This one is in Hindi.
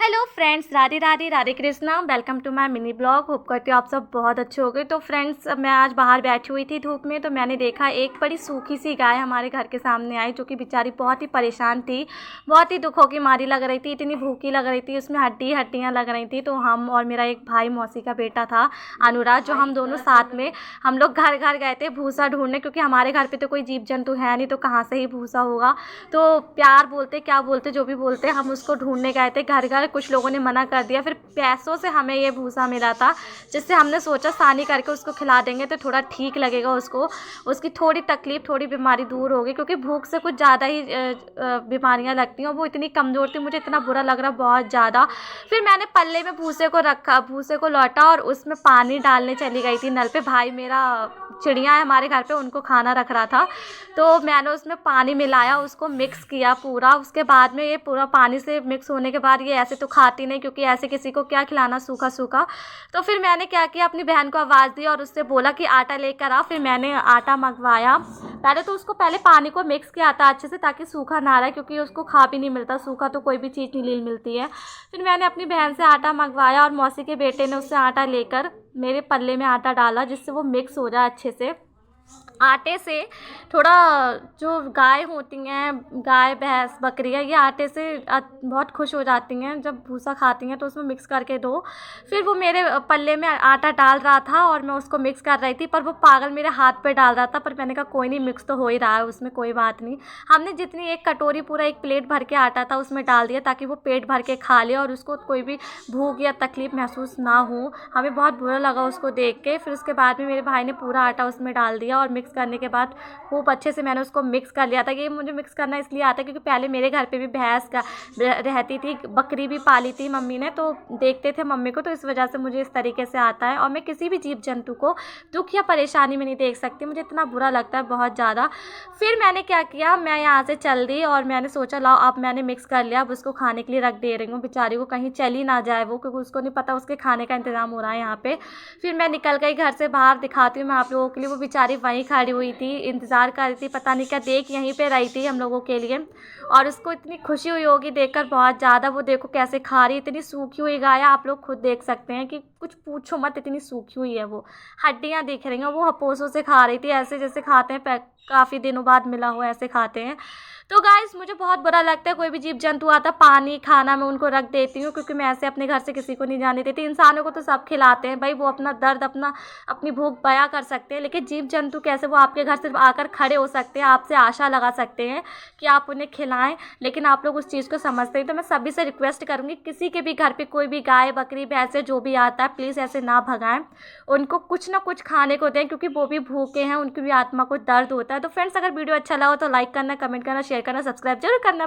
Hello friends, Radhe Radhe, Radhe Krishna. Welcome to my mini blog. Hope करती हूँ आप सब बहुत अच्छे हो गए। तो फ्रेंड्स, मैं आज बाहर बैठी हुई थी धूप में, तो मैंने देखा एक बड़ी सूखी सी गाय हमारे घर के सामने आई, जो कि बेचारी बहुत ही परेशान थी, बहुत ही दुखों की मारी लग रही थी, इतनी भूखी लग रही थी, उसमें हड्डियाँ लग रही थी। तो हम और मेरा एक भाई, मौसी का बेटा था अनुराग, जो हम दोनों साथ में हम लोग घर घर गए थे भूसा ढूंढने, क्योंकि हमारे घर पर तो कोई जीव जंतु है नहीं, तो कहाँ से ही भूसा होगा। तो प्यार बोलते क्या बोलते, जो भी बोलते, हम उसको ढूंढने गए थे घर घर। कुछ लोगों ने मना कर दिया, फिर पैसों से हमें ये भूसा मिला था, जिससे हमने सोचा सानी करके उसको खिला देंगे तो थोड़ा ठीक लगेगा उसको, उसकी थोड़ी तकलीफ, थोड़ी बीमारी दूर होगी, क्योंकि भूख से कुछ ज़्यादा ही बीमारियां लगती हैं। वो इतनी कमज़ोर थी, मुझे इतना बुरा लग रहा बहुत ज़्यादा। फिर मैंने पल्ले में भूसे को रखा, भूसे को लौटा और उसमें पानी डालने चली गई थी नल पे। भाई मेरा चिड़िया है हमारे घर पे, उनको खाना रख रहा था, तो मैंने उसमें पानी मिलाया, उसको मिक्स किया पूरा। उसके बाद में ये पूरा पानी से मिक्स होने के बाद, ये ऐसे तो खाती नहीं, क्योंकि ऐसे किसी को क्या खिलाना सूखा सूखा। तो फिर मैंने क्या किया, अपनी बहन को आवाज़ दी और उससे बोला कि आटा लेकर आ। फिर मैंने आटा मंगवाया। पहले तो उसको पानी को मिक्स किया था अच्छे से, ताकि सूखा ना रहे, क्योंकि उसको खा भी नहीं मिलता सूखा, तो कोई भी चीज़ नहीं मिलती है। फिर मैंने अपनी बहन से आटा मंगवाया और मौसी के बेटे ने उससे आटा लेकर मेरे पल्ले में आटा डाला, जिससे वो मिक्स हो जाए अच्छे से। आटे से थोड़ा, जो गाय होती हैं, गाय भैंस बकरियाँ, ये आटे से बहुत खुश हो जाती हैं जब भूसा खाती हैं, तो उसमें मिक्स करके दो। फिर वो मेरे पल्ले में आटा डाल रहा था और मैं उसको मिक्स कर रही थी, पर वो पागल मेरे हाथ पे डाल रहा था। पर मैंने कहा कोई नहीं, मिक्स तो हो ही रहा है उसमें, कोई बात नहीं। हमने जितनी एक कटोरी, पूरा एक प्लेट भर के आटा था उसमें डाल दिया, ताकि वो पेट भर के खा ले और उसको कोई भी भूख या तकलीफ़ महसूस ना हो। हमें बहुत बुरा लगा उसको देख के। फिर उसके बाद में मेरे भाई ने पूरा आटा उसमें डाल दिया और मिक्स करने के बाद खूब अच्छे से मैंने उसको मिक्स कर लिया था। ये मुझे मिक्स करना इसलिए आता है क्योंकि पहले मेरे घर पे भी भैंस का रहती थी, बकरी भी पाली थी मम्मी ने, तो देखते थे मम्मी को, तो इस वजह से मुझे इस तरीके से आता है। और मैं किसी भी जीव जंतु को दुख या परेशानी में नहीं देख सकती, मुझे इतना बुरा लगता है बहुत ज़्यादा। फिर मैंने क्या किया, मैं यहाँ से चल दी और मैंने सोचा लाओ, अब मैंने मिक्स कर लिया, अब उसको खाने के लिए रख दे रही हूँ। बेचारी को कहीं चली ना जाए वो, क्योंकि उसको नहीं पता उसके खाने का इंतज़ाम हो रहा है यहाँ पे। फिर मैं निकल गई घर से बाहर, दिखाती हूँ मैं आप लोगों के लिए। वो बेचारी वहीं खड़ी हुई थी, इंतज़ार कर रही थी, पता नहीं क्या देख यहीं पे रही थी हम लोगों के लिए। और उसको इतनी खुशी हुई होगी देखकर बहुत ज़्यादा। वो देखो कैसे खा रही, इतनी सूखी हुई गाय, आप लोग खुद देख सकते हैं कि कुछ पूछो मत, इतनी सूखी हुई है। वो हड्डियाँ दिख रही हैं, वो हपोसों से खा रही थी, ऐसे जैसे खाते हैं काफ़ी दिनों बाद मिला हुआ ऐसे खाते हैं। तो गाइस, मुझे बहुत बुरा लगता है कोई भी जीव जंतु आता, पानी खाना मैं उनको रख देती हूँ, क्योंकि मैं ऐसे अपने घर से किसी को नहीं जाने देती। इंसानों को तो सब खिलाते हैं भाई, वो अपना दर्द, अपनी भूख बयां कर सकते हैं, लेकिन जीव जंतु कैसे, वो आपके घर सिर्फ आकर खड़े हो सकते हैं, आपसे आशा लगा सकते हैं कि आप उन्हें खिलाएं, लेकिन आप लोग उस चीज़ को समझते हैं। तो मैं सभी से रिक्वेस्ट करूँगी, किसी के भी घर पर कोई भी गाय बकरी भैंस जो भी आता है, प्लीज़ ऐसे ना भगाएं, उनको कुछ ना कुछ खाने को दें, क्योंकि वो भी भूखे हैं, उनकी भी आत्मा को दर्द होता है। तो फ्रेंड्स, अगर वीडियो अच्छा लगा तो लाइक करना, कमेंट करना, शेयर करना, सब्सक्राइब जरूर करना।